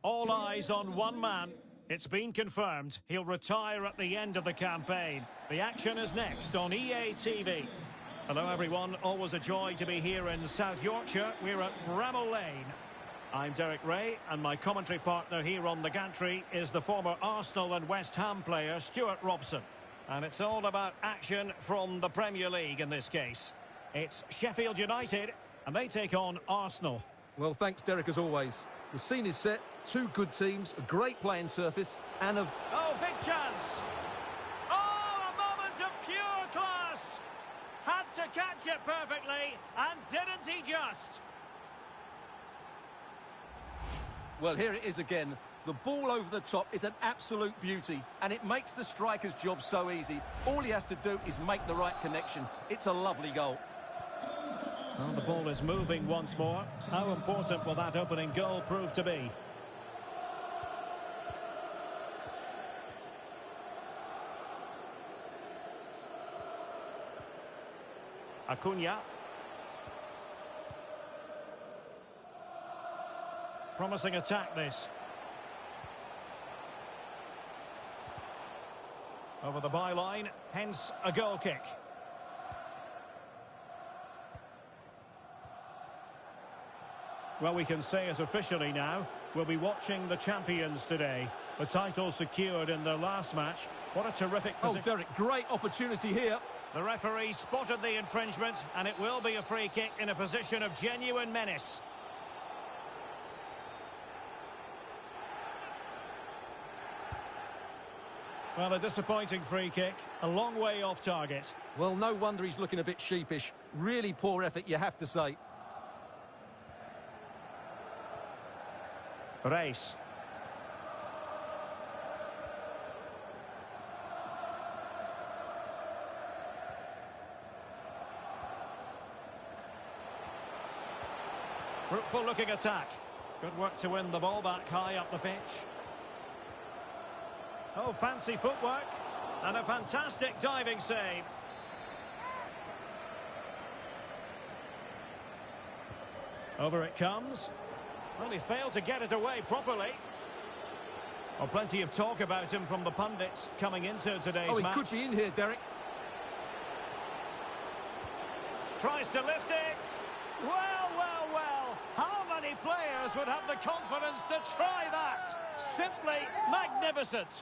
All eyes on one man. It's been confirmed he'll retire at the end of the campaign. The action is next on EA TV. Hello everyone, always a joy to be here in South Yorkshire. We're at Bramall Lane. I'm Derek Ray, and my commentary partner here on the gantry is the former Arsenal and West Ham player Stuart Robson. And it's all about action from the Premier League in this case. It's Sheffield United, and they take on Arsenal. Well, thanks, Derek, as always. The scene is set, two good teams, a great playing surface, and a... Oh, big chance! Oh, a moment of pure class! Had to catch it perfectly, and didn't he just? Well, here it is again. The ball over the top is an absolute beauty, and it makes the striker's job so easy. All he has to do is make the right connection. It's a lovely goal. Well, the ball is moving once more. How important will that opening goal prove to be? Acuna. Promising attack this. Over the byline, hence a goal kick. Well, we can say it officially now. We'll be watching the champions today. The title secured in their last match. What a terrific position. Oh, Derek, great opportunity here. The referee spotted the infringement, and it will be a free kick in a position of genuine menace. Well, a disappointing free kick, a long way off target. Well, no wonder he's looking a bit sheepish. Really poor effort, you have to say. Race. Fruitful looking attack. Good work to win the ball back high up the pitch. Oh, fancy footwork. And a fantastic diving save. Over it comes. Well, he failed to get it away properly. Well, plenty of talk about him from the pundits coming into today's match. Oh, he could be in here, Derek. Tries to lift it. Well, well, well. How many players would have the confidence to try that? Simply magnificent.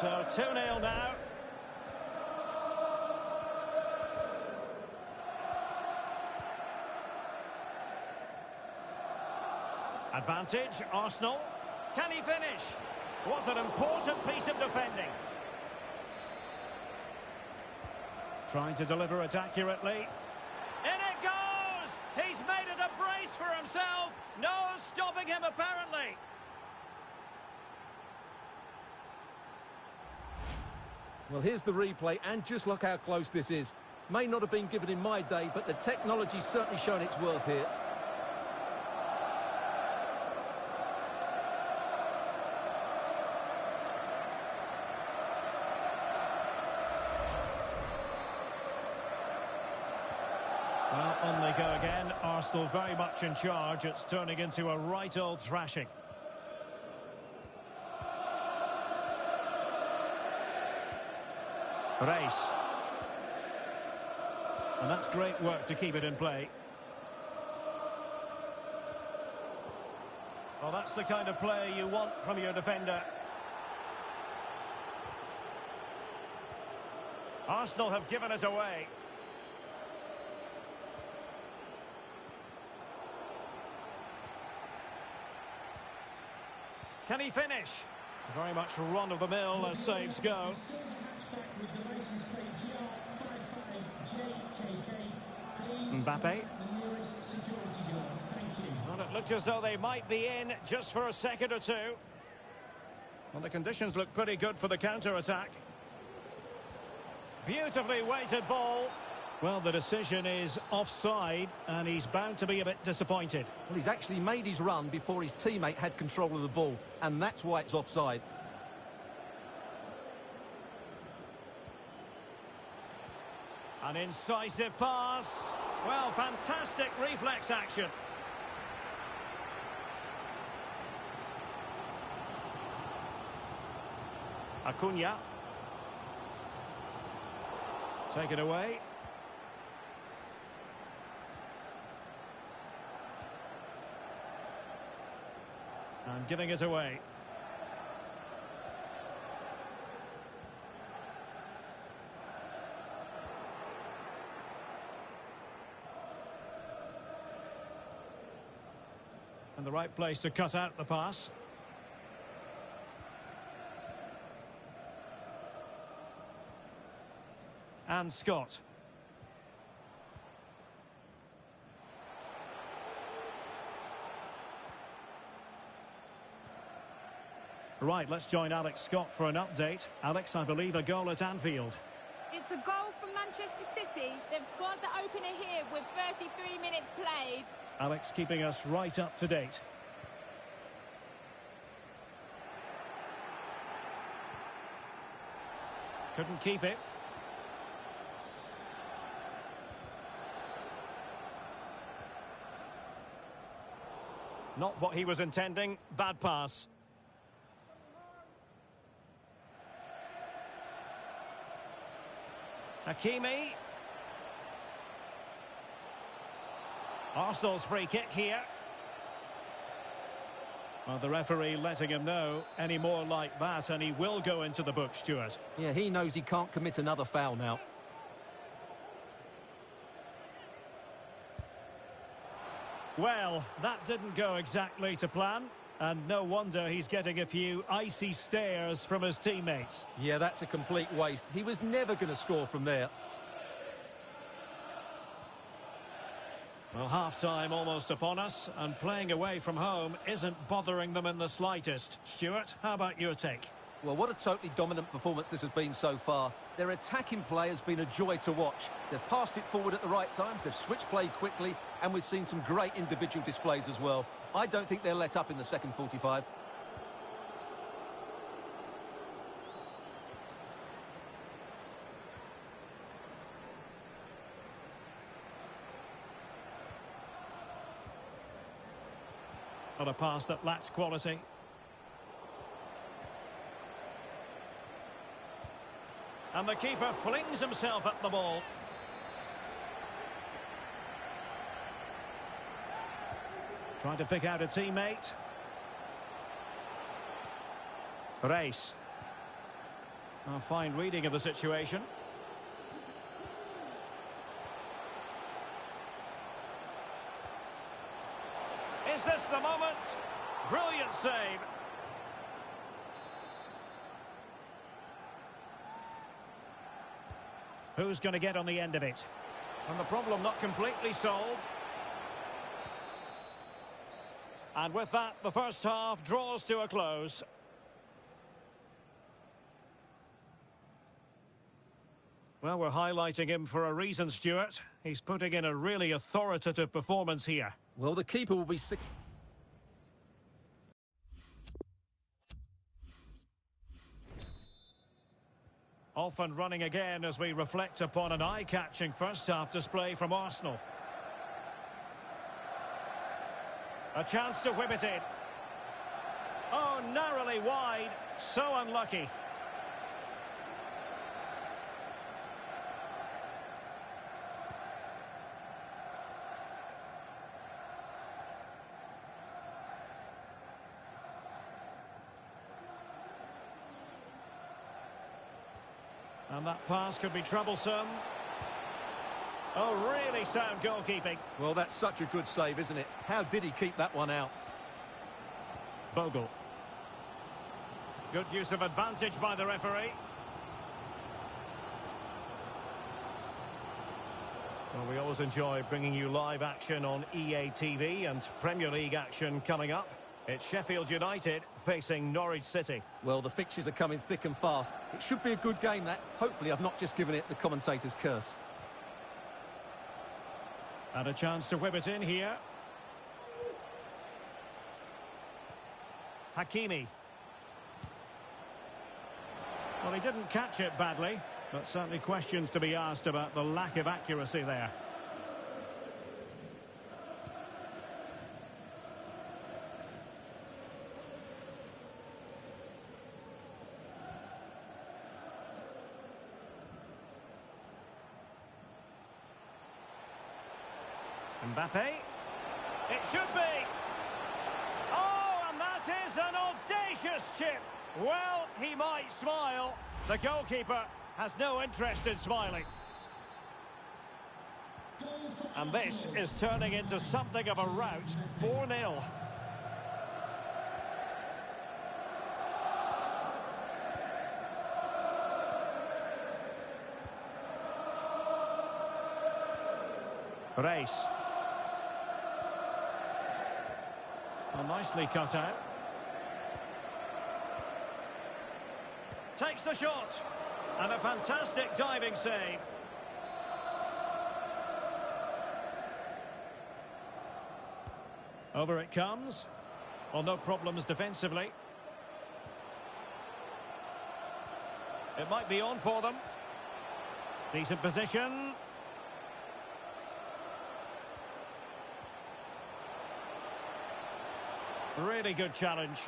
So 2-0 now. Advantage, Arsenal. Can he finish? Was an important piece of defending. Trying to deliver it accurately. In it goes! He's made it a brace for himself. No stopping him, apparently. Well, here's the replay, and just look how close this is. May not have been given in my day, but the technology's certainly shown its worth here. Well, on they go again. Arsenal very much in charge. It's turning into a right old thrashing. Race. And that's great work to keep it in play. Well, that's the kind of play you want from your defender. Arsenal have given it away. Can he finish? Very much run-of-the-mill as saves go. Mbappe. Well, it looked as though they might be in just for a second or two. Well, the conditions look pretty good for the counter-attack. Beautifully weighted ball. Well, the decision is offside, and he's bound to be a bit disappointed. Well, he's actually made his run before his teammate had control of the ball, and that's why it's offside. An incisive pass. Well, fantastic reflex action. Acuna. Taken away. And giving it away. And the right place to cut out the pass. And Scott. Right, let's join Alex Scott for an update. Alex, I believe a goal at Anfield. It's a goal from Manchester City. They've scored the opener here with 33 minutes played. Alex keeping us right up to date. Couldn't keep it. Not what he was intending. Bad pass. Hakimi. Arsenal's free kick here. Well, the referee letting him know any more like that, and he will go into the book, Stuart. Yeah, he knows he can't commit another foul now. Well, that didn't go exactly to plan, and no wonder he's getting a few icy stares from his teammates. Yeah, that's a complete waste. He was never going to score from there. Well, half-time almost upon us, and playing away from home isn't bothering them in the slightest. Stuart, how about your take? Well, what a totally dominant performance this has been so far. Their attacking play has been a joy to watch. They've passed it forward at the right times, they've switched play quickly, and we've seen some great individual displays as well. I don't think they'll let up in the second 45. On a pass that lacks quality. And the keeper flings himself at the ball. Trying to pick out a teammate. Reis. A fine reading of the situation. Is this the moment? Brilliant save. Who's going to get on the end of it? And the problem not completely solved. And with that, the first half draws to a close. Well, we're highlighting him for a reason, Stuart. He's putting in a really authoritative performance here. Well, the keeper will be sick. Off and running again as we reflect upon an eye-catching first-half display from Arsenal. A chance to whip it in. Oh, narrowly wide. So unlucky. And that pass could be troublesome. Oh, really sound goalkeeping. Well, that's such a good save, isn't it? How did he keep that one out? Bogle. Good use of advantage by the referee. Well, we always enjoy bringing you live action on EA TV, and Premier League action coming up. It's Sheffield United facing Norwich City. Well, the fixtures are coming thick and fast. It should be a good game, that. Hopefully I've not just given it the commentator's curse. And a chance to whip it in here. Hakimi. Well, he didn't catch it badly. But certainly questions to be asked about the lack of accuracy there. Mbappe. It should be. Oh, and that is an audacious chip. Well, he might smile. The goalkeeper has no interest in smiling. And this is turning into something of a rout. 4-0. Race. Well, nicely cut out. Takes the shot. And a fantastic diving save. Over it comes. Well, no problems defensively. It might be on for them. Decent position. Really good challenge.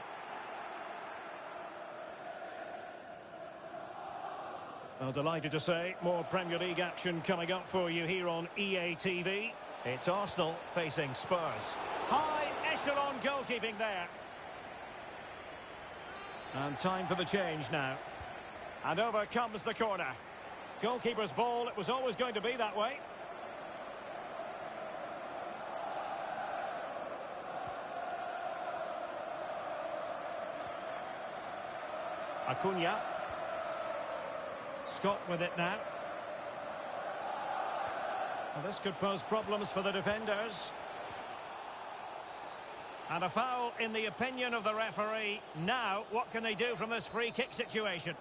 Well, delighted to say, more Premier League action coming up for you here on EA TV. It's Arsenal facing Spurs. High echelon goalkeeping there. And time for the change now. And over comes the corner. Goalkeeper's ball, it was always going to be that way. Acuna. Scott with it now. Well, this could pose problems for the defenders. And a foul in the opinion of the referee. Now, what can they do from this free kick situation?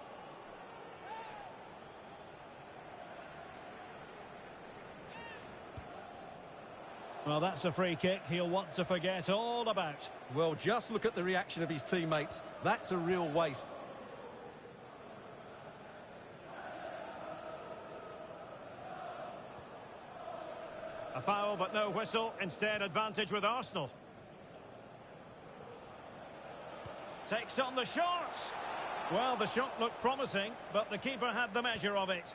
Well, that's a free kick he'll want to forget all about. Well, just look at the reaction of his teammates. That's a real waste. A foul, but no whistle. Instead, advantage with Arsenal. Takes on the shot. Well, the shot looked promising, but the keeper had the measure of it.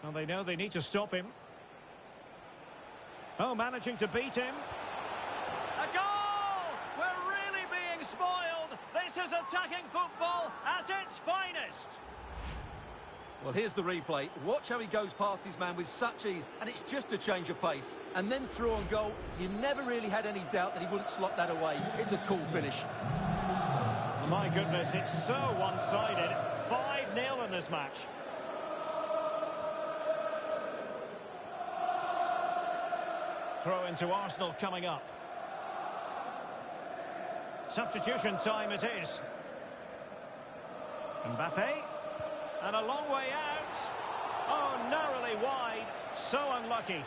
Well, they know they need to stop him. Oh, managing to beat him. A goal! We're really being spoiled. This is attacking football at its finest. Well, here's the replay. Watch how he goes past his man with such ease, and it's just a change of pace. And then through on goal, you never really had any doubt that he wouldn't slot that away. It's a cool finish. Oh, my goodness, it's so one-sided. 5-0 in this match. Throw into Arsenal coming up. Substitution time it is. Mbappe. And a long way out. Oh, narrowly wide. So unlucky.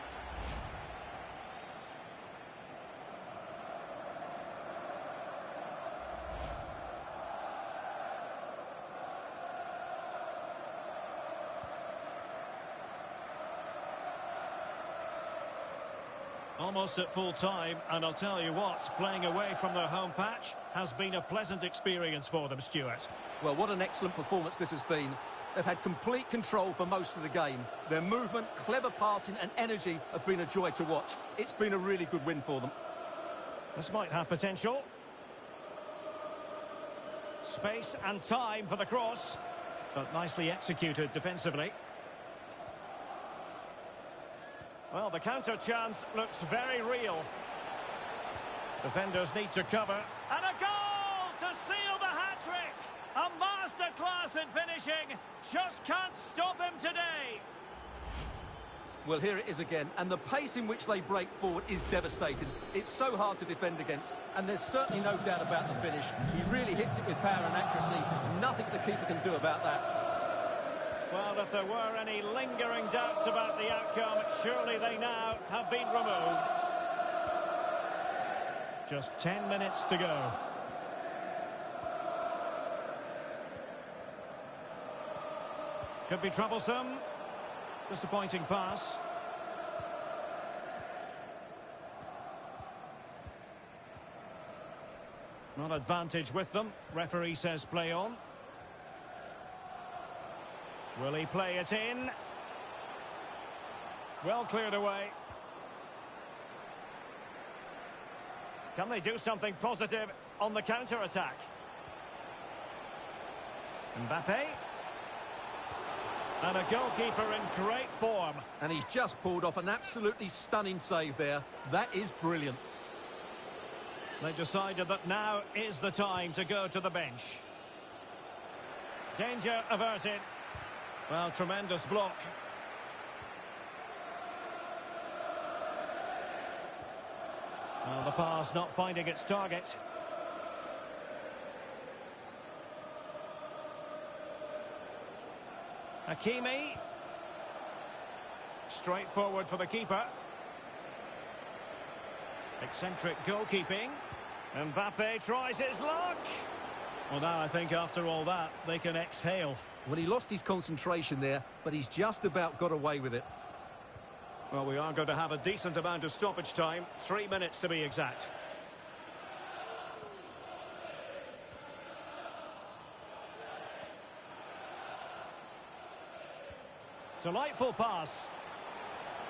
Almost at full time, and I'll tell you what, playing away from their home patch has been a pleasant experience for them, Stuart. Well, what an excellent performance this has been. They've had complete control for most of the game. Their movement, clever passing and energy have been a joy to watch. It's been a really good win for them. This might have potential. Space and time for the cross, but nicely executed defensively. Well, the counter chance looks very real. Defenders need to cover. And a goal to seal the hat-trick! A masterclass in finishing. Just can't stop him today. Well, here it is again, and the pace in which they break forward is devastating. It's so hard to defend against, and there's certainly no doubt about the finish. He really hits it with power and accuracy. Nothing the keeper can do about that. Well, if there were any lingering doubts about the outcome, surely they now have been removed. Just 10 minutes to go. Could be troublesome. Disappointing pass. Not advantage with them. Referee says play on. Will he play it in? Well cleared away. Can they do something positive on the counter-attack? Mbappe. And a goalkeeper in great form. And he's just pulled off an absolutely stunning save there. That is brilliant. They decided that now is the time to go to the bench. Danger averted. Well, tremendous block. Well, the pass not finding its target. Hakimi. Straight forward for the keeper. Eccentric goalkeeping. Mbappe tries his luck. Well, now I think after all that, they can exhale. Well, he lost his concentration there, but he's just about got away with it. Well, we are going to have a decent amount of stoppage time. 3 minutes to be exact. Delightful pass.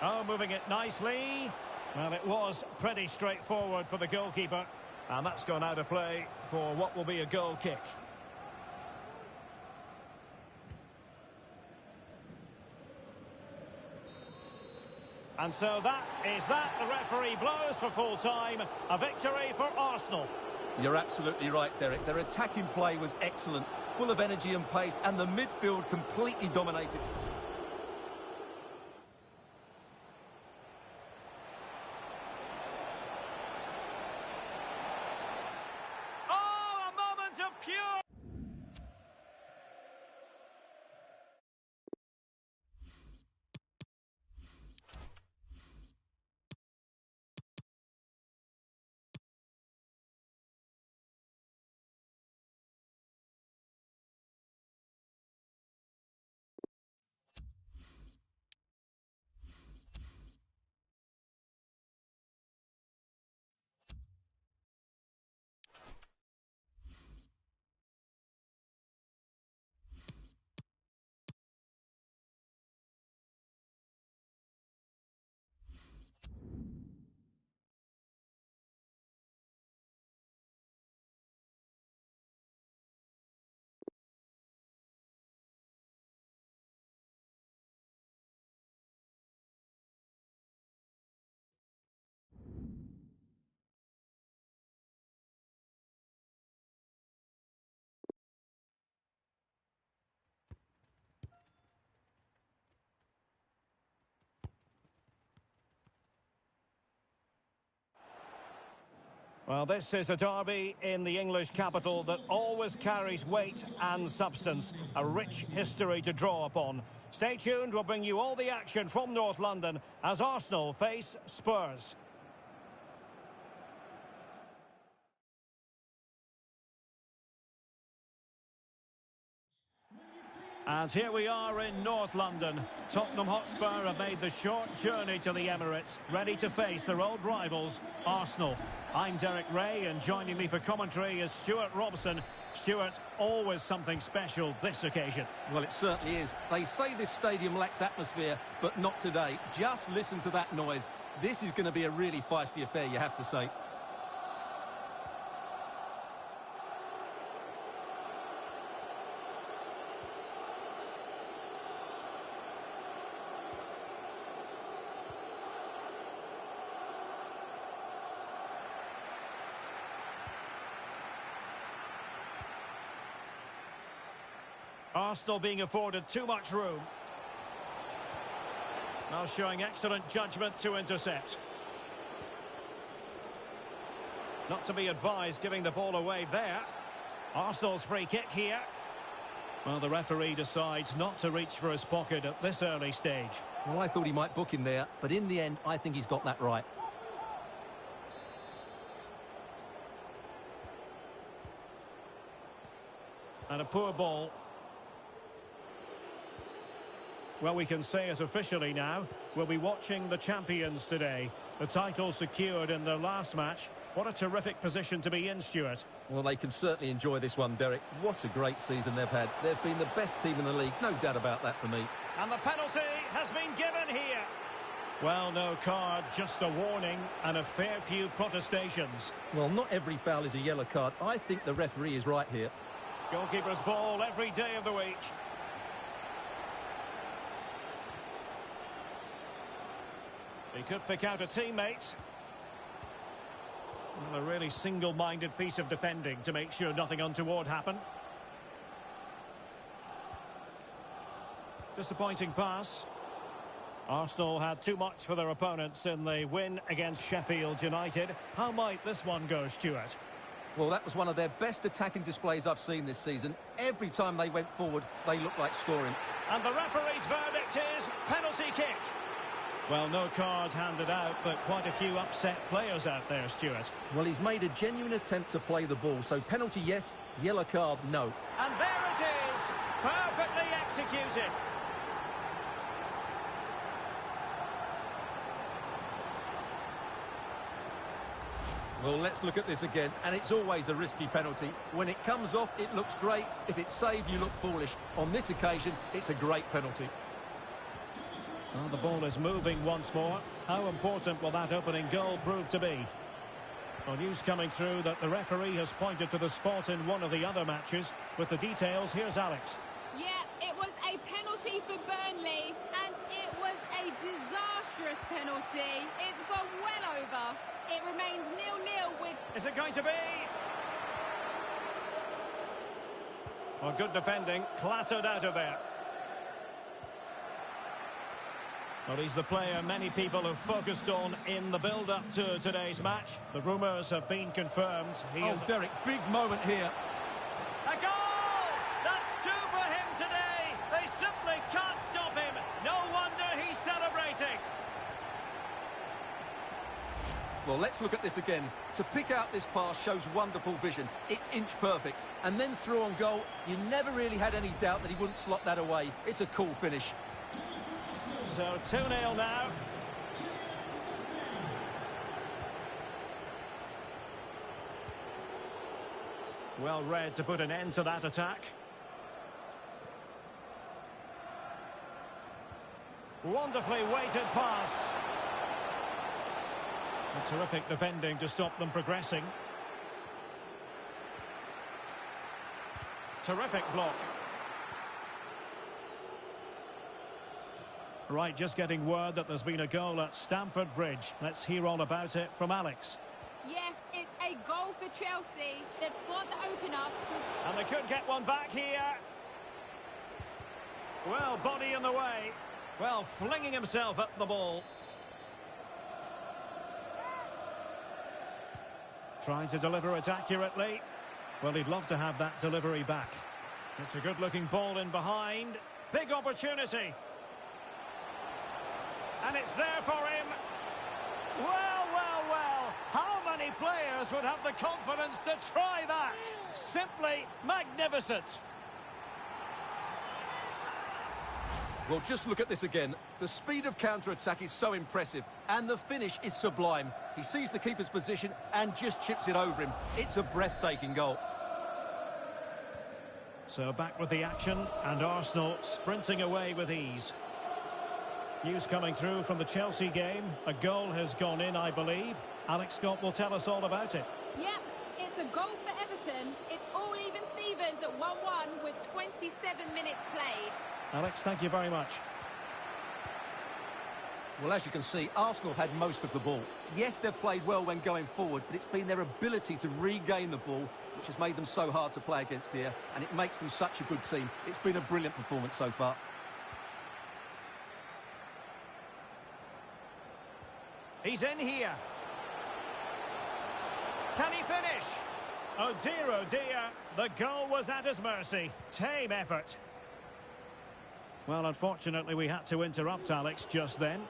Oh, moving it nicely. Well, it was pretty straightforward for the goalkeeper. And that's gone out of play for what will be a goal kick. And so that. The referee blows for full time. A victory for Arsenal. You're absolutely right, Derek. Their attacking play was excellent, full of energy and pace, and the midfield completely dominated. Oh, a moment of pure... Well, this is a derby in the English capital that always carries weight and substance. A rich history to draw upon. Stay tuned, we'll bring you all the action from North London as Arsenal face Spurs. And here we are in North London. Tottenham Hotspur have made the short journey to the Emirates, ready to face their old rivals, Arsenal. I'm Derek Ray, and joining me for commentary is Stuart Robson. Stuart, always something special this occasion. Well, it certainly is. They say this stadium lacks atmosphere, but not today. Just listen to that noise. This is going to be a really feisty affair, you have to say. Arsenal being afforded too much room. Now showing excellent judgment to intercept. Not to be advised giving the ball away there. Arsenal's free kick here. Well, the referee decides not to reach for his pocket at this early stage. Well, I thought he might book him there, but in the end, I think he's got that right. And a poor ball. Well, we can say it officially now. We'll be watching the champions today. The title secured in their last match. What a terrific position to be in, Stuart. Well, they can certainly enjoy this one, Derek. What a great season they've had. They've been the best team in the league, no doubt about that for me. And the penalty has been given here. Well, no card, just a warning and a fair few protestations. Well, not every foul is a yellow card. I think the referee is right here. Goalkeeper's ball every day of the week. He could pick out a teammate. Well, a really single-minded piece of defending to make sure nothing untoward happened. Disappointing pass. Arsenal had too much for their opponents in the win against Sheffield United. How might this one go, Stuart? Well, that was one of their best attacking displays I've seen this season. Every time they went forward, they looked like scoring. And the referee's verdict is penalty kick. Well, no card handed out, but quite a few upset players out there, Stuart. Well, he's made a genuine attempt to play the ball, so penalty yes, yellow card no. And there it is, perfectly executed. Well, let's look at this again, and it's always a risky penalty. When it comes off, it looks great. If it's saved, you look foolish. On this occasion, it's a great penalty. Well, the ball is moving once more. How important will that opening goal prove to be? Well, news coming through that the referee has pointed to the spot in one of the other matches. With the details, here's Alex. Yeah, it was a penalty for Burnley, and it was a disastrous penalty. It's gone well over. It remains 0-0 with... Is it going to be? Well, good defending, clattered out of there. Well, he's the player many people have focused on in the build-up to today's match. The rumours have been confirmed. Derek, big moment here. A goal! That's two for him today. They simply can't stop him. No wonder he's celebrating. Well, let's look at this again. To pick out this pass shows wonderful vision. It's inch perfect. And then through on goal, you never really had any doubt that he wouldn't slot that away. It's a cool finish. So 2-0 now. Well read to put an end to that attack. Wonderfully weighted pass. A terrific defending to stop them progressing. Terrific block. Right, just getting word that there's been a goal at Stamford Bridge. Let's hear all about it from Alex. Yes, it's a goal for Chelsea. They've scored the opener. And they could get one back here. Well, body in the way. Well, flinging himself at the ball. Trying to deliver it accurately. Well, he'd love to have that delivery back. It's a good-looking ball in behind. Big opportunity. And it's there for him. Well, well, well. How many players would have the confidence to try that? Simply magnificent. Well, just look at this again. The speed of counter-attack is so impressive, and the finish is sublime. He sees the keeper's position and just chips it over him. It's a breathtaking goal. So back with the action, and Arsenal sprinting away with ease. News coming through from the Chelsea game. A goal has gone in, I believe. Alex Scott will tell us all about it. Yep, it's a goal for Everton. It's all even Stevens at 1-1 with 27 minutes played. Alex, thank you very much. Well, as you can see, Arsenal have had most of the ball. Yes, they've played well when going forward, but it's been their ability to regain the ball which has made them so hard to play against here, and it makes them such a good team. It's been a brilliant performance so far. He's in here. Can he finish? Oh dear, the goal was at his mercy. Tame effort. Well, unfortunately, we had to interrupt Alex just then.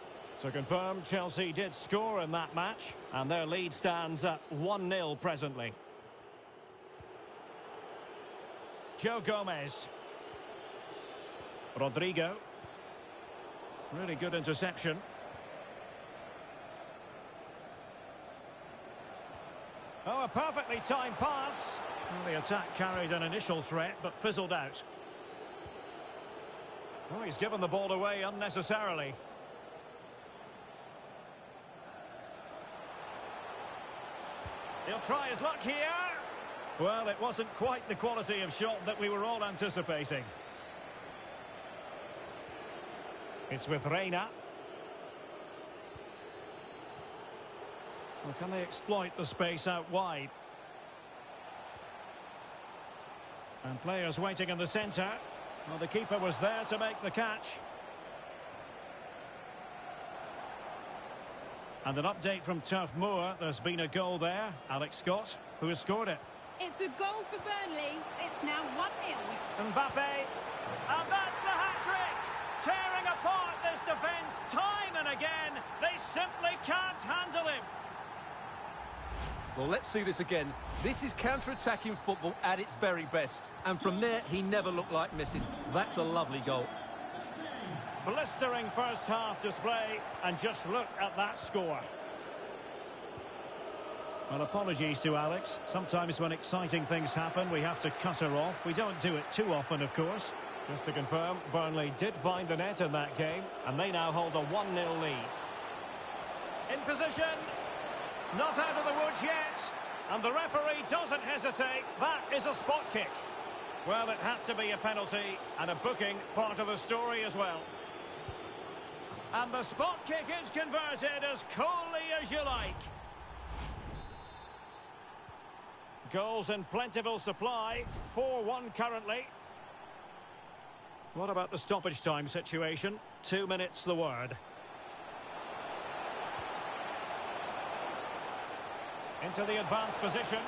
To confirm, Chelsea did score in that match, and their lead stands at 1-0 presently. Joe Gomez. Rodrigo. Really good interception. Oh, a perfectly timed pass. Well, the attack carried an initial threat, but fizzled out. Oh, he's given the ball away unnecessarily. He'll try his luck here. Well, it wasn't quite the quality of shot that we were all anticipating. It's with Reina. Well, can they exploit the space out wide? And players waiting in the centre. Well, the keeper was there to make the catch. And an update from Turf Moor. There's been a goal there. Alex Scott, who has scored it. It's a goal for Burnley. It's now 1-0. Mbappe. And that's the hat-trick. Tearing apart this defence time and again. They simply can't handle him. Well, let's see this again. This is counter-attacking football at its very best. And from there, he never looked like missing. That's a lovely goal. Blistering first half display, and just look at that score. Well, apologies to Alex. Sometimes when exciting things happen, we have to cut her off. We don't do it too often, of course. Just to confirm, Burnley did find the net in that game, and they now hold a 1-0 lead. In position. Not out of the woods yet. And the referee doesn't hesitate. That is a spot kick. Well, it had to be a penalty, and a booking part of the story as well. And the spot kick is converted as coolly as you like. Goals in plentiful supply. 4-1 currently. What about the stoppage time situation? 2 minutes the word. Into the advanced position.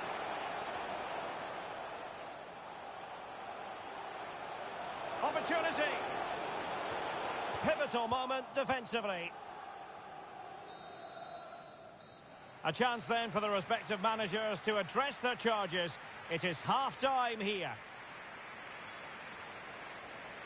Opportunity. Pivotal moment defensively. A chance then for the respective managers to address their charges. It is half-time here.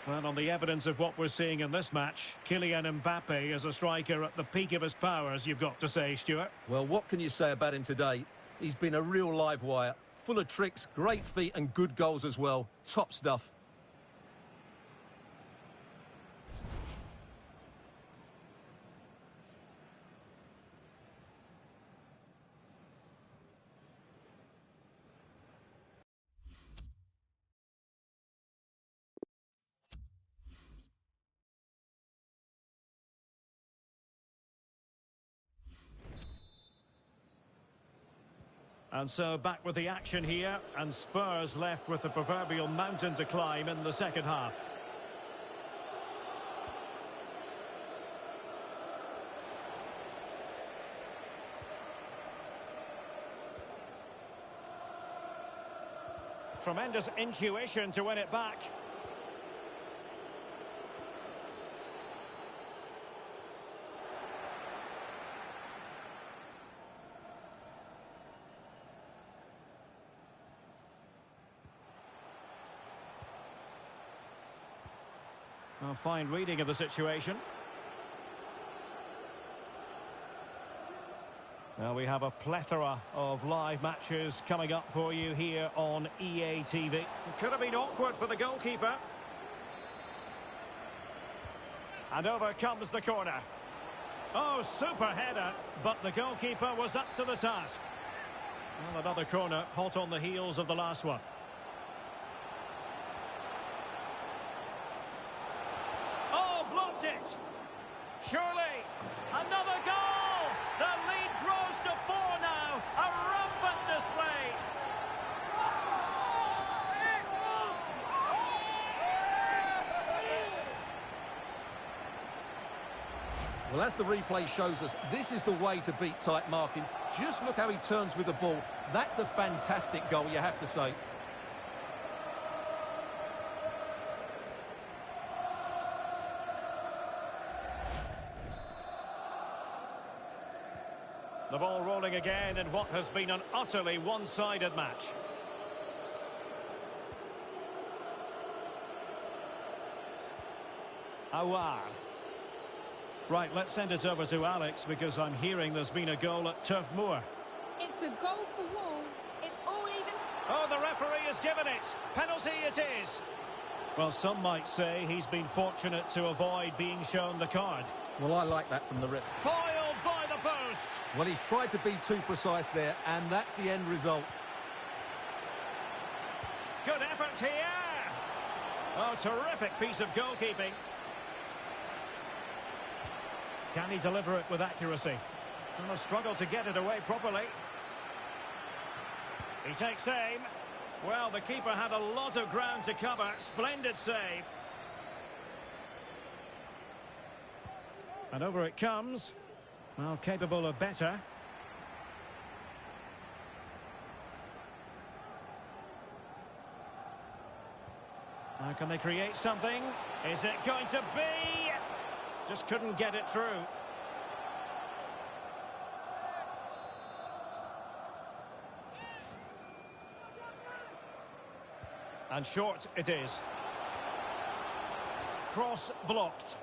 Well, on the evidence of what we're seeing in this match, Kylian Mbappe is a striker at the peak of his powers, you've got to say, Stuart. Well, what can you say about him today? He's been a real live wire. Full of tricks, great feet and good goals as well. Top stuff. And so back with the action here, and Spurs left with the proverbial mountain to climb in the second half. Tremendous intuition to win it back. A fine reading of the situation. Now we have a plethora of live matches coming up for you here on EA TV. It could have been awkward for the goalkeeper. And over comes the corner. Oh, super header, but the goalkeeper was up to the task. Well, another corner, hot on the heels of the last one. It. Surely, another goal! The lead grows to 4 now. A rampant display. Well, as the replay shows us, this is the way to beat tight marking. Just look how he turns with the ball. That's a fantastic goal, you have to say. The ball rolling again in what has been an utterly one-sided match. Awar. Right, let's send it over to Alex because I'm hearing there's been a goal at Turf Moor. It's a goal for Wolves. It's all even. Oh, the referee has given it. Penalty it is. Well, some might say he's been fortunate to avoid being shown the card. Well, I like that from the rip. Foiled by the post. Well, he's tried to be too precise there, and that's the end result. Good effort here. Oh, terrific piece of goalkeeping. Can he deliver it with accuracy? And a struggle to get it away properly. He takes aim. Well, the keeper had a lot of ground to cover. Splendid save. And over it comes. Well, capable of better. Now can they create something? Is it going to be? Just couldn't get it through. And short it is. Cross blocked.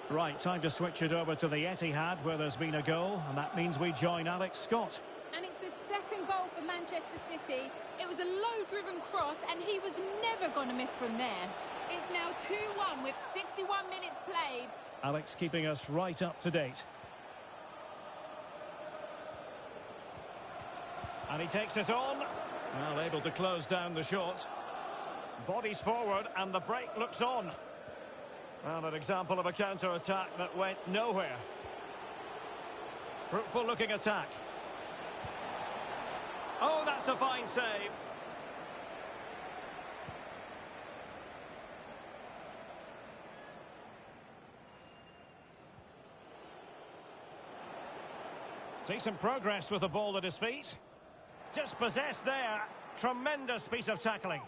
Right, time to switch it over to the Etihad where there's been a goal, and that means we join Alex Scott. And it's his second goal for Manchester City. It was a low-driven cross, and he was never going to miss from there. It's now 2-1 with 61 minutes played. Alex keeping us right up to date. And he takes it on. Well, able to close down the shot. Bodies forward, and the break looks on. Well, an example of a counter-attack that went nowhere. Fruitful-looking attack. Oh, that's a fine save. Decent progress with the ball at his feet. Just possessed there. Tremendous piece of tackling.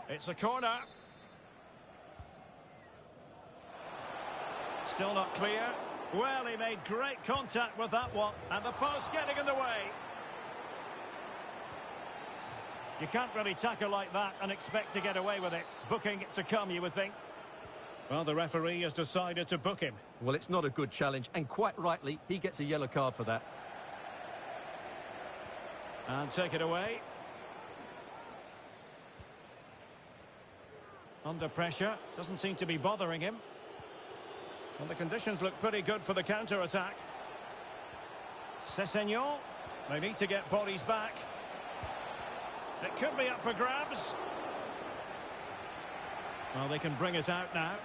It's a corner. Still not clear. Well, he made great contact with that one. And the post getting in the way. You can't really tackle like that and expect to get away with it. Booking to come, you would think. Well, the referee has decided to book him. Well, it's not a good challenge, and quite rightly, he gets a yellow card for that. And take it away. Under pressure. Doesn't seem to be bothering him. And the conditions look pretty good for the counter-attack. Sessegnon. They need to get bodies back. It could be up for grabs. Well, they can bring it out now.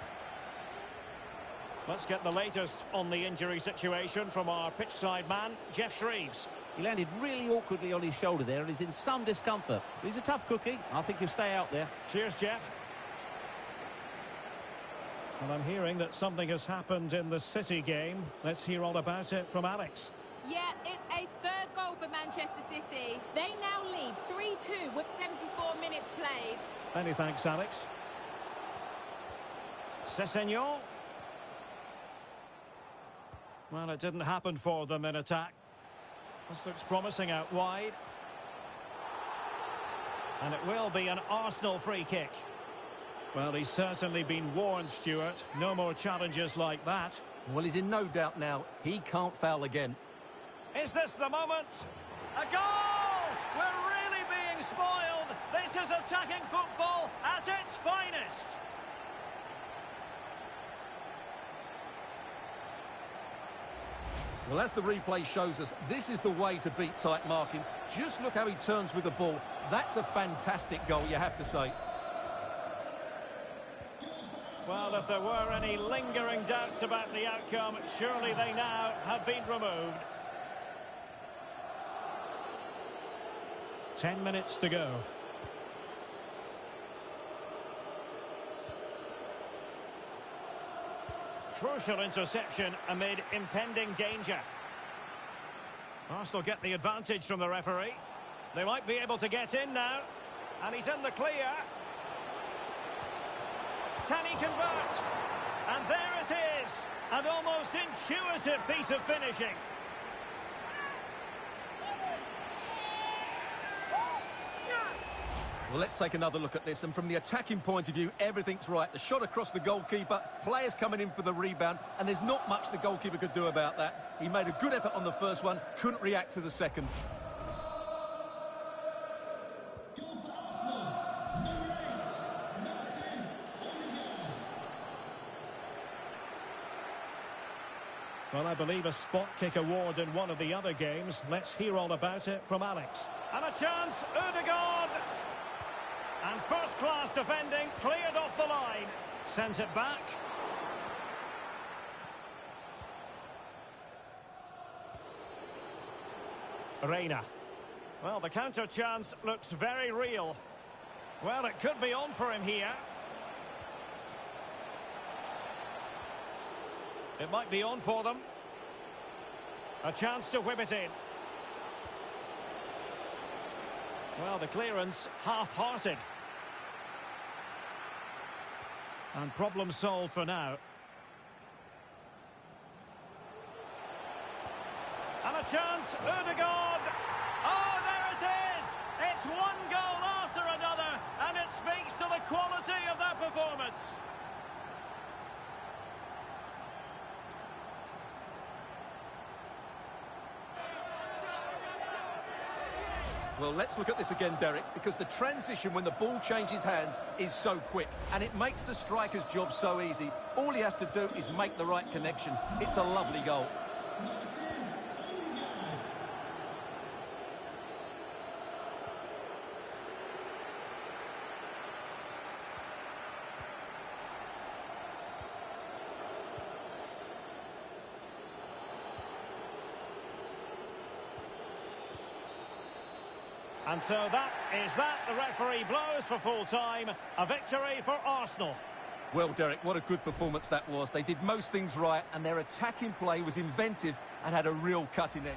Let's get the latest on the injury situation from our pitchside man, Jeff Shreves. He landed really awkwardly on his shoulder there and is in some discomfort. He's a tough cookie. I think he'll stay out there. Cheers, Jeff. And I'm hearing that something has happened in the City game. Let's hear all about it from Alex. Yeah, it's a third goal for Manchester City. They now lead 3-2 with 74 minutes played. Many thanks, Alex. Sessegnon. Well, it didn't happen for them in attack. This looks promising out wide. And it will be an Arsenal free kick. Well, he's certainly been warned, Stuart. No more challenges like that. Well, he's in no doubt now. He can't foul again. Is this the moment? A goal! We're really being spoiled. This is attacking football at its finest. Well, as the replay shows us, this is the way to beat tight marking. Just look how he turns with the ball. That's a fantastic goal, you have to say. Well, if there were any lingering doubts about the outcome, surely they now have been removed. 10 minutes to go. Crucial interception amid impending danger. Arsenal get the advantage from the referee. They might be able to get in now. And he's in the clear. Can he convert? And there it is. An almost intuitive piece of finishing. Well, let's take another look at this, and from the attacking point of view, everything's right. The shot across the goalkeeper, players coming in for the rebound, and there's not much the goalkeeper could do about that. He made a good effort on the first one, couldn't react to the second. Well, I believe a spot kick award in one of the other games. Let's hear all about it from Alex. And a chance, Ødegaard! And first-class defending, cleared off the line. Sends it back. Reina. Well, the counter chance looks very real. Well, it could be on for him here. It might be on for them. A chance to whip it in. Well, the clearance half-hearted. And problem solved for now. And a chance, Ødegaard! Oh, there it is! It's one goal after another, and it speaks to the quality of that performance. Well, let's look at this again, Derek, because the transition when the ball changes hands is so quick, and it makes the striker's job so easy. All he has to do is make the right connection. It's a lovely goal. And so that. The referee blows for full time. A victory for Arsenal. Well, Derek, what a good performance that was. They did most things right, and their attacking play was inventive and had a real cutting edge.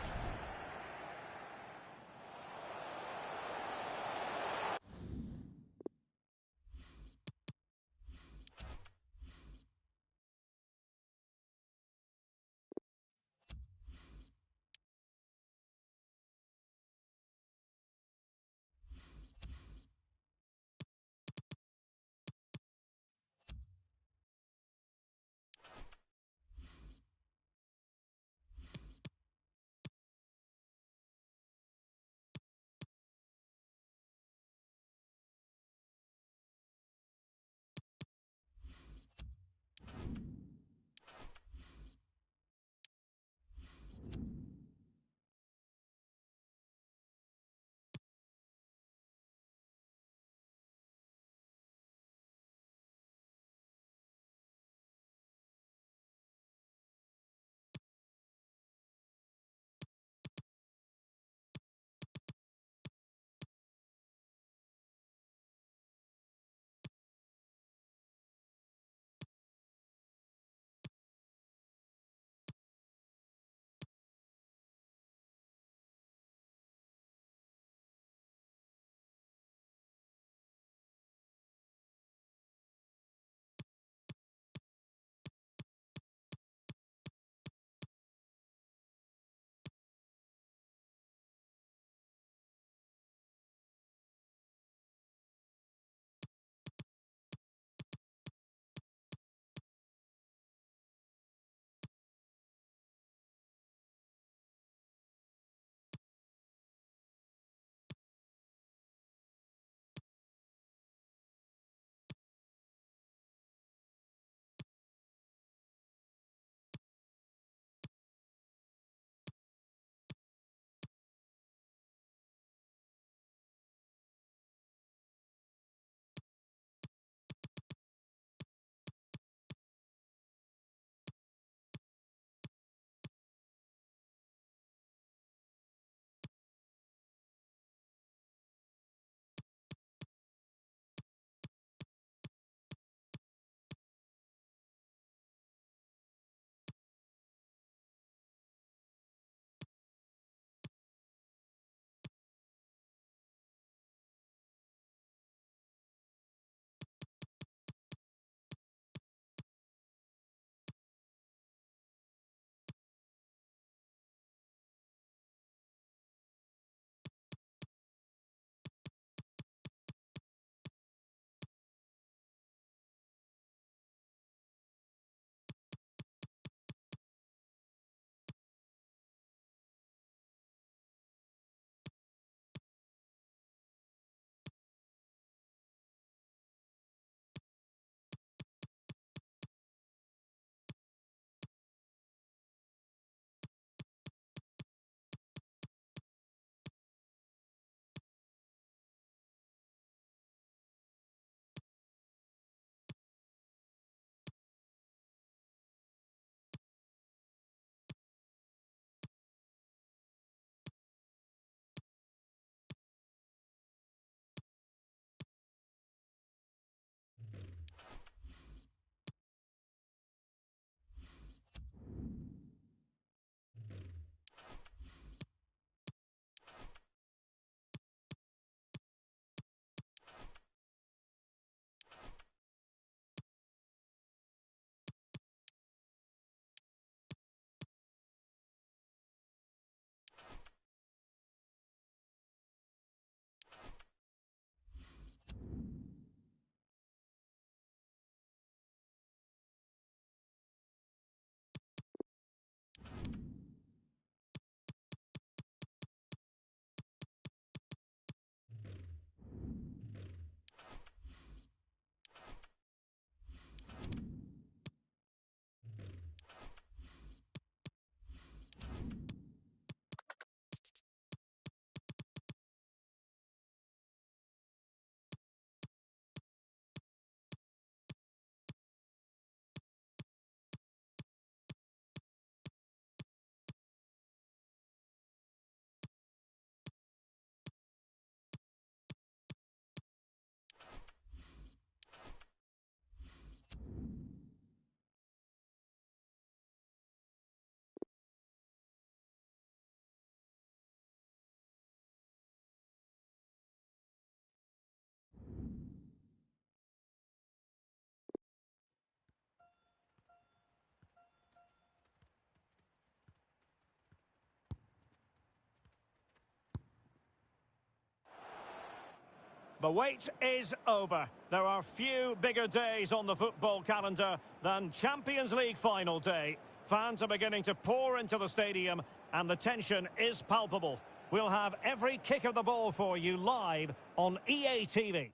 The wait is over. There are few bigger days on the football calendar than Champions League final day. Fans are beginning to pour into the stadium and the tension is palpable. We'll have every kick of the ball for you live on EA TV.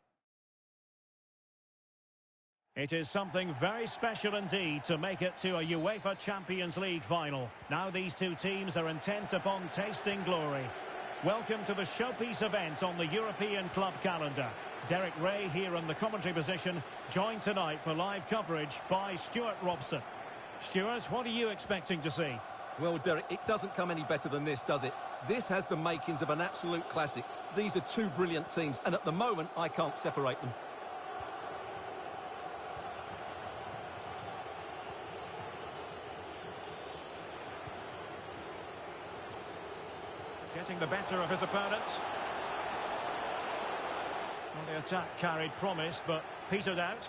It is something very special indeed to make it to a UEFA Champions League final. Now these two teams are intent upon tasting glory. Welcome to the showpiece event on the European club calendar. Derek Ray here in the commentary position, joined tonight for live coverage by Stuart Robson. Stuart, what are you expecting to see? Well, Derek, it doesn't come any better than this, does it? This has the makings of an absolute classic. These are two brilliant teams, and at the moment, I can't separate them. Getting the better of his opponent. Well, the attack carried promise, but petered out.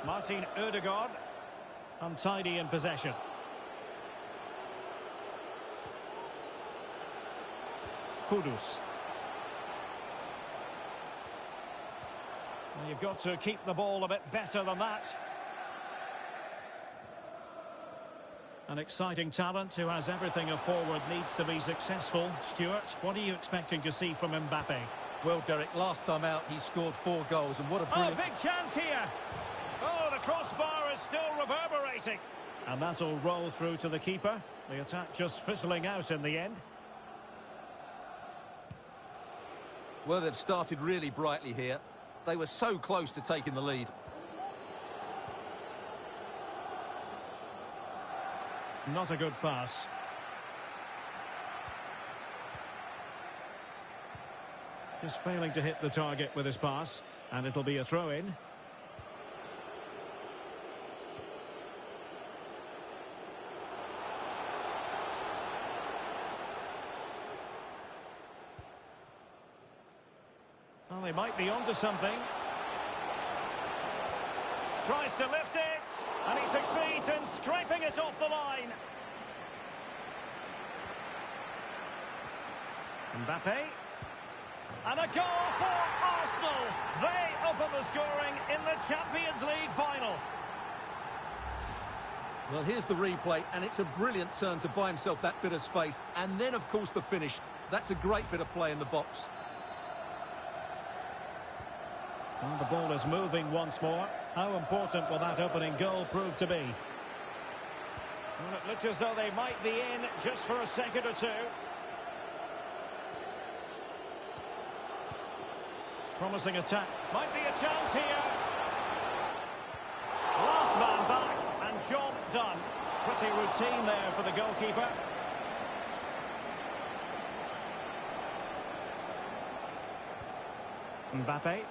Martin Ødegaard, untidy in possession. Kudus. Well, you've got to keep the ball a bit better than that. An exciting talent who has everything a forward needs to be successful. Stuart, what are you expecting to see from Mbappe? Well, Derek, last time out he scored 4 goals, and what a brilliant... Oh, big chance here! Oh, the crossbar is still reverberating. And that'll roll through to the keeper. The attack just fizzling out in the end. Well, they've started really brightly here. They were so close to taking the lead. Not a good pass. Just failing to hit the target with his pass. And it'll be a throw-in. Well, they might be onto something. Tries to lift it, and he succeeds in scraping it off the line. Mbappe. And a goal for Arsenal. They open the scoring in the Champions League final. Well, here's the replay, and it's a brilliant turn to buy himself that bit of space. And then, of course, the finish. That's a great bit of play in the box. Well, the ball is moving once more. How important will that opening goal prove to be? Well, it looked as though they might be in just for a second or two. Promising attack. Might be a chance here. Last man back, and job done. Pretty routine there for the goalkeeper. Mbappe.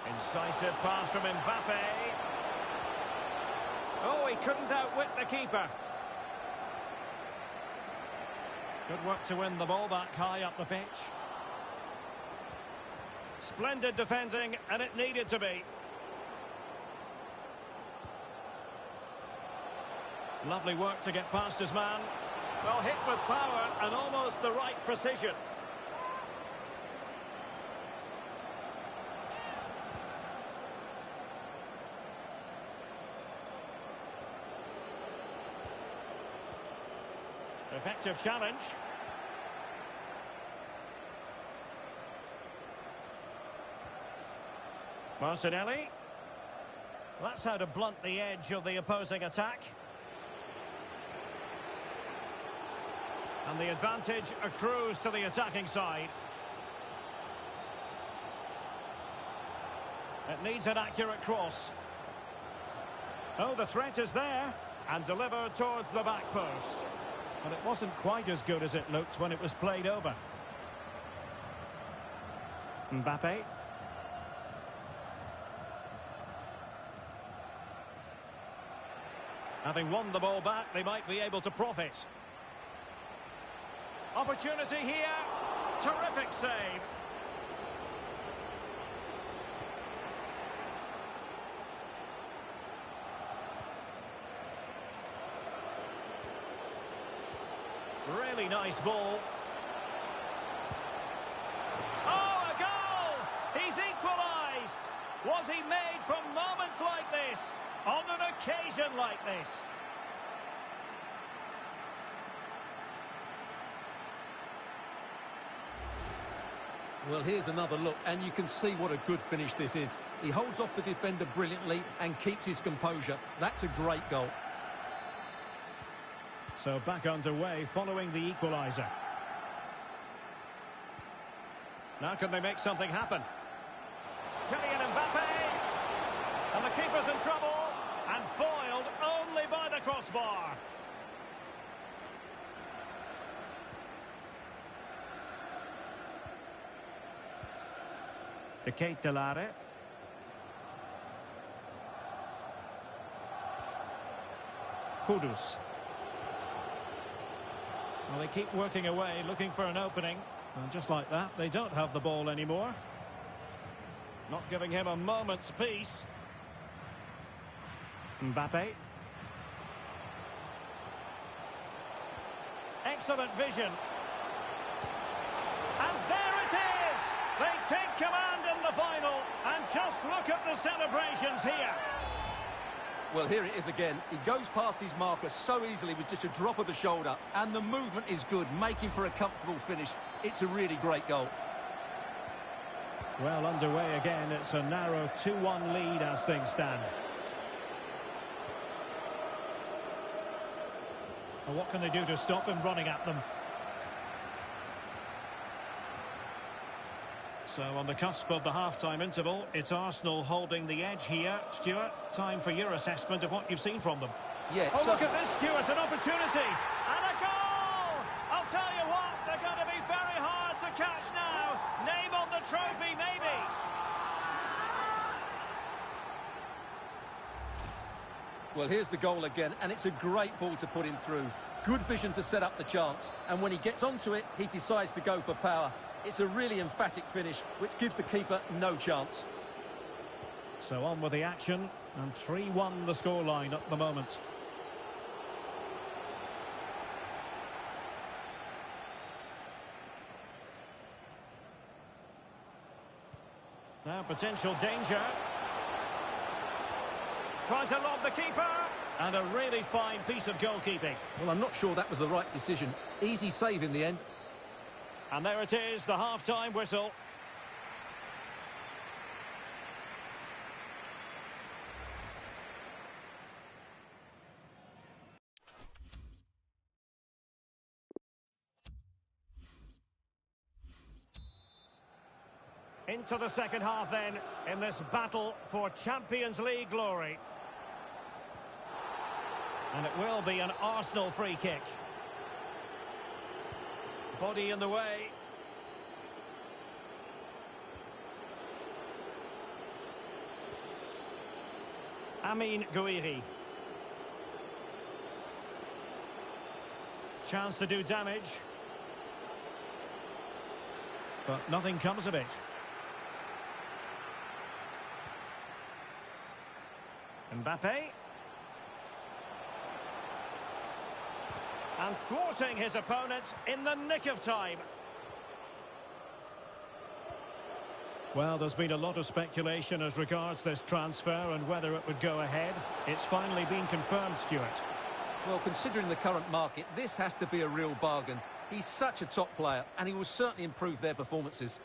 Incisive pass from Mbappe. Oh, he couldn't outwit the keeper. Good work to win the ball back high up the pitch. Splendid defending, and it needed to be. Lovely work to get past his man. Well, hit with power and almost the right precision. Effective challenge. Martinelli. That's how to blunt the edge of the opposing attack. And the advantage accrues to the attacking side. It needs an accurate cross. Oh, the threat is there. And delivered towards the back post. But it wasn't quite as good as it looked when it was played over. Mbappe. Having won the ball back, they might be able to profit. Opportunity here. Terrific save. really nice ball. Oh, a goal! He's equalised! Was he made from moments like this? On an occasion like this? Well, here's another look, and you can see what a good finish this is. He holds off the defender brilliantly and keeps his composure. That's a great goal. So back underway following the equaliser. Now can they make something happen? Kylian Mbappe! And the keeper's in trouble, and foiled only by the crossbar. De Ketelare. Kudus. Well, they keep working away, looking for an opening. And just like that, they don't have the ball anymore. Not giving him a moment's peace. Mbappe. Excellent vision. And there it is! They take command in the final. And just look at the celebrations here. Well, here it is again. He goes past his marker so easily with just a drop of the shoulder. And the movement is good, making for a comfortable finish. It's a really great goal. Well, underway again. It's a narrow 2-1 lead as things stand. And what can they do to stop him running at them? So on the cusp of the half-time interval, it's Arsenal holding the edge here. Stuart, time for your assessment of what you've seen from them. Yeah, oh, look at this, Stuart, an opportunity. And a goal! I'll tell you what, they're going to be very hard to catch now. Name on the trophy, maybe. Well, here's the goal again, and it's a great ball to put him through. Good vision to set up the chance, and when he gets onto it, he decides to go for power. It's a really emphatic finish, which gives the keeper no chance. So on with the action, and 3-1 the scoreline at the moment. Now potential danger. Trying to lob the keeper. And a really fine piece of goalkeeping. Well, I'm not sure that was the right decision. Easy save in the end. And there it is, the half-time whistle. Into the second half then, in this battle for Champions League glory. And it will be an Arsenal free kick. Body in the way. Amin Gouiri. Chance to do damage. But nothing comes of it. Mbappe. And thwarting his opponent in the nick of time. Well, there's been a lot of speculation as regards this transfer and whether it would go ahead. It's finally been confirmed, Stuart. Well, considering the current market, this has to be a real bargain. He's such a top player, and he will certainly improve their performances.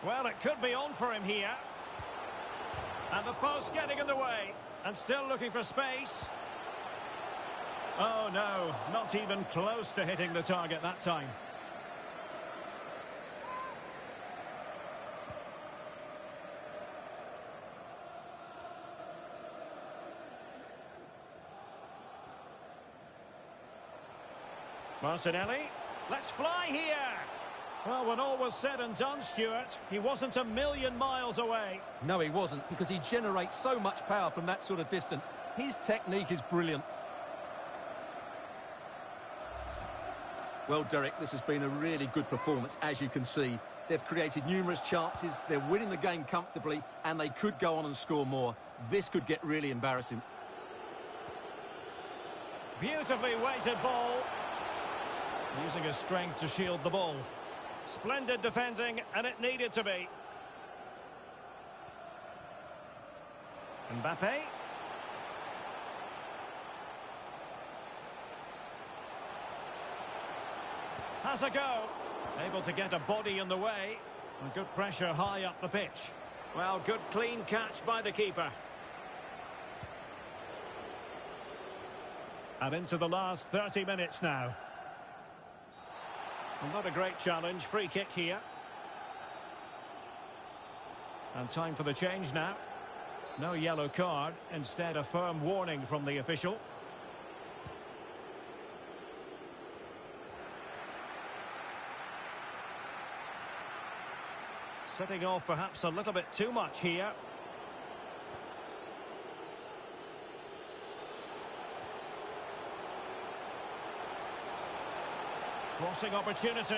Well, it could be on for him here. And the post getting in the way. And still looking for space. Oh, no. Not even close to hitting the target that time. Martinelli. Let's fly here. Well, when all was said and done, Stuart, he wasn't a million miles away. No, he wasn't, because he generates so much power from that sort of distance. His technique is brilliant. Well, Derek, this has been a really good performance, as you can see. They've created numerous chances, they're winning the game comfortably, and they could go on and score more. This could get really embarrassing. Beautifully weighted ball. Using his strength to shield the ball. Splendid defending, and it needed to be. Mbappe. Has a go. Able to get a body in the way. And good pressure high up the pitch. Well, good clean catch by the keeper. And into the last 30 minutes now. And not a great challenge. Free kick here. And time for the change now. No yellow card. Instead, a firm warning from the official. Setting off perhaps a little bit too much here. Crossing opportunity.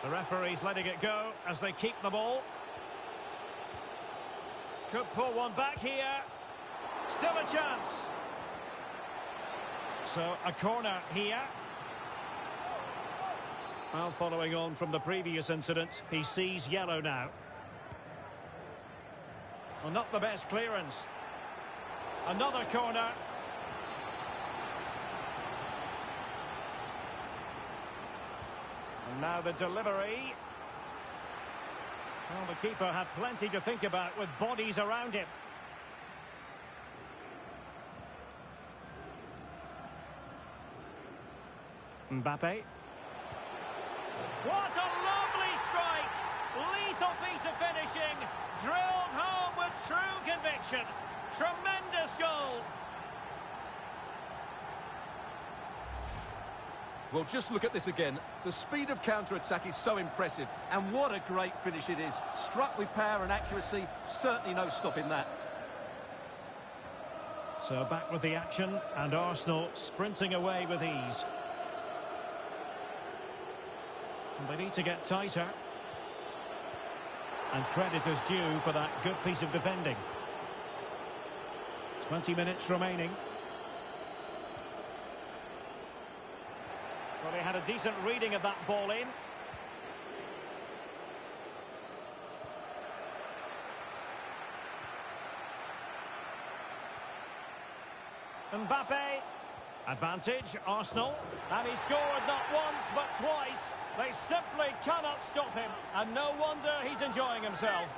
The referee's letting it go as they keep the ball. Could pull one back here. Still a chance. So a corner here. Well, following on from the previous incident, he sees yellow now. Well, not the best clearance. Another corner. And now the delivery. Well, the keeper had plenty to think about with bodies around him. Mbappe. What a lovely strike! Lethal piece of finishing. Drilled home with true conviction. Tremendous goal. Well, just look at this again. The speed of counter-attack is so impressive. And what a great finish it is. Struck with power and accuracy. Certainly no stopping that. So back with the action. And Arsenal sprinting away with ease. And they need to get tighter. And credit is due for that good piece of defending. 20 minutes remaining. Well, they had a decent reading of that ball in. Mbappe. Advantage, Arsenal. And he scored not once, but twice. They simply cannot stop him. And no wonder he's enjoying himself.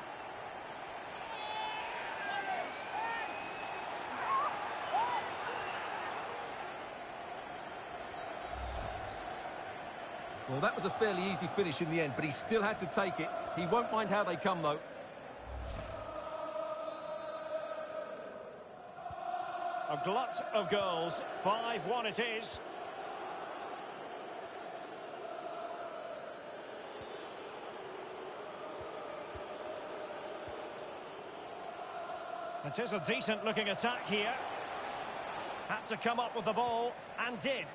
Well, that was a fairly easy finish in the end, but he still had to take it. He won't mind how they come, though. A glut of goals. 5-1 it is. It is a decent-looking attack here. Had to come up with the ball, and did.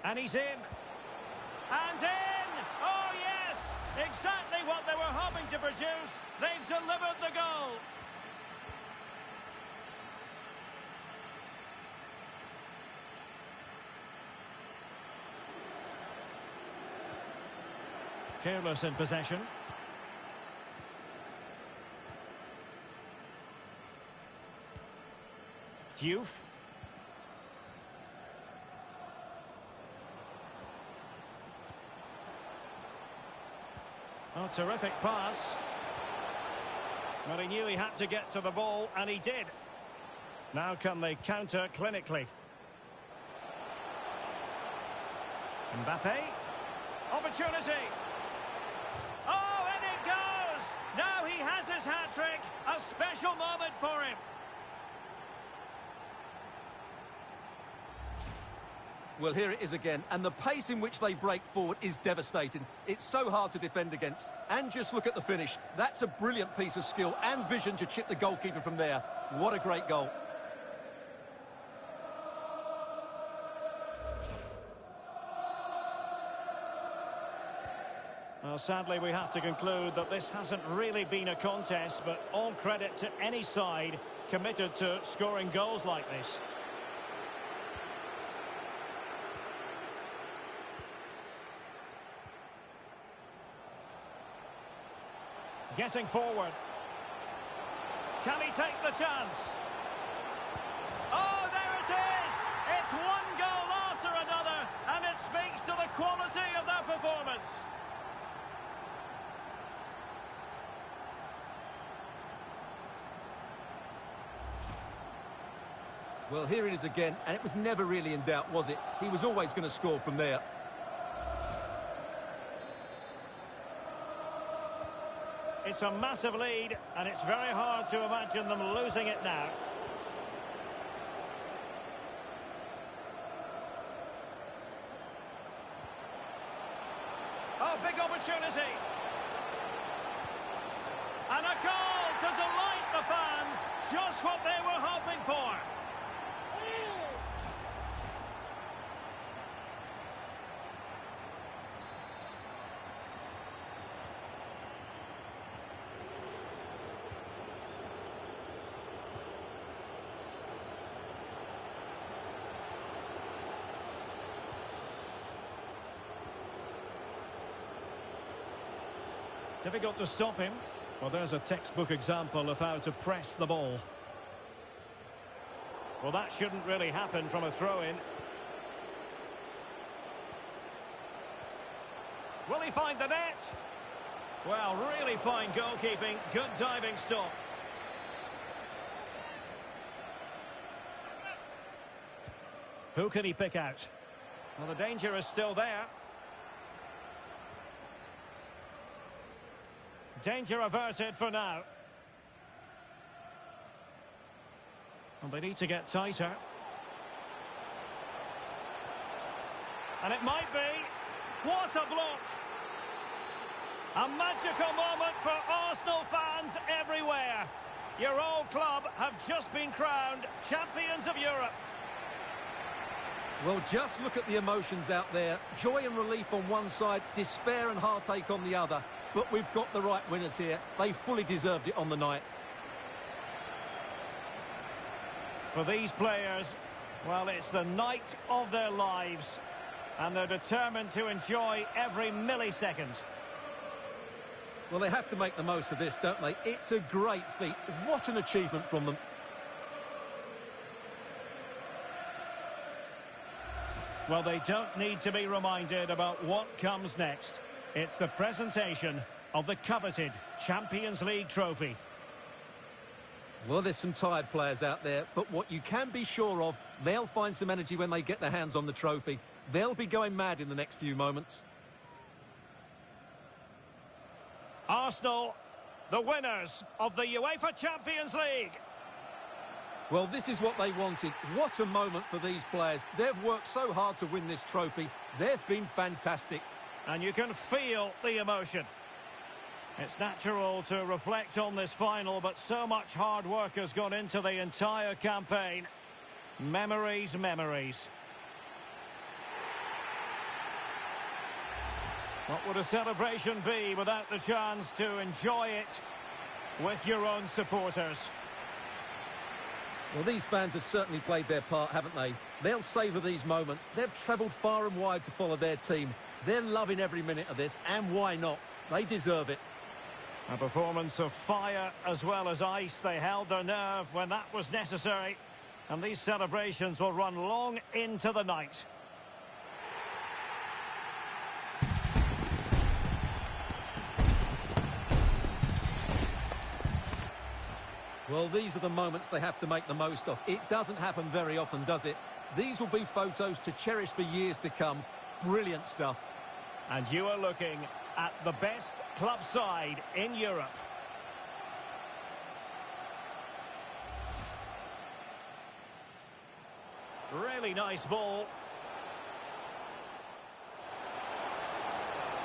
And he's in. And in! Oh, yes! Exactly what they were hoping to produce. They've delivered the goal. Careless in possession. Diouf. Oh, terrific pass. But he knew he had to get to the ball, and he did. Now can they counter clinically? Mbappe. Opportunity. Oh, and it goes! Now he has his hat-trick. A special moment for him. Well, here it is again, and the pace in which they break forward is devastating. It's so hard to defend against. And just look at the finish. That's a brilliant piece of skill and vision to chip the goalkeeper from there. What a great goal. Well, sadly, we have to conclude that this hasn't really been a contest, but all credit to any side committed to scoring goals like this. Getting forward. Can he take the chance? Oh, there it is! It's one goal after another, and it speaks to the quality of their performance. Well, here it is again, and it was never really in doubt, was it? He was always going to score from there. It's a massive lead, and it's very hard to imagine them losing it now. Oh, big opportunity. And a goal to delight the fans. Just what they were hoping for. Difficult to stop him. Well, there's a textbook example of how to press the ball. Well, that shouldn't really happen from a throw-in. Will he find the net? Well, really fine goalkeeping. Good diving stop. Who can he pick out? Well, the danger is still there. Danger averted for now. And they need to get tighter. And it might be. What a block! A magical moment for Arsenal fans everywhere. Your old club have just been crowned champions of Europe. Well, just look at the emotions out there. Joy and relief on one side, despair and heartache on the other. But we've got the right winners here. They fully deserved it on the night. For these players, well, it's the night of their lives. And they're determined to enjoy every millisecond. Well, they have to make the most of this, don't they? It's a great feat. What an achievement from them. Well, they don't need to be reminded about what comes next. It's the presentation of the coveted Champions League trophy. Well, there's some tired players out there, but what you can be sure of, they'll find some energy when they get their hands on the trophy. They'll be going mad in the next few moments. Arsenal, the winners of the UEFA Champions League. Well, this is what they wanted. What a moment for these players. They've worked so hard to win this trophy. They've been fantastic. And you can feel the emotion. It's natural to reflect on this final, but so much hard work has gone into the entire campaign. Memories, memories. What would a celebration be without the chance to enjoy it with your own supporters? Well, these fans have certainly played their part, haven't they? They'll savour these moments. They've travelled far and wide to follow their team. They're loving every minute of this, and why not? They deserve it. A performance of fire as well as ice. They held their nerve when that was necessary. And these celebrations will run long into the night. Well, these are the moments they have to make the most of. It doesn't happen very often, does it? These will be photos to cherish for years to come. Brilliant stuff. And you are looking at the best club side in Europe. Really nice ball.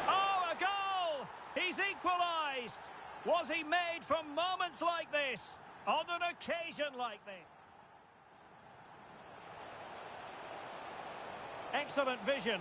Oh, a goal! He's equalised! Was he made from moments like this? On an occasion like this? Excellent vision.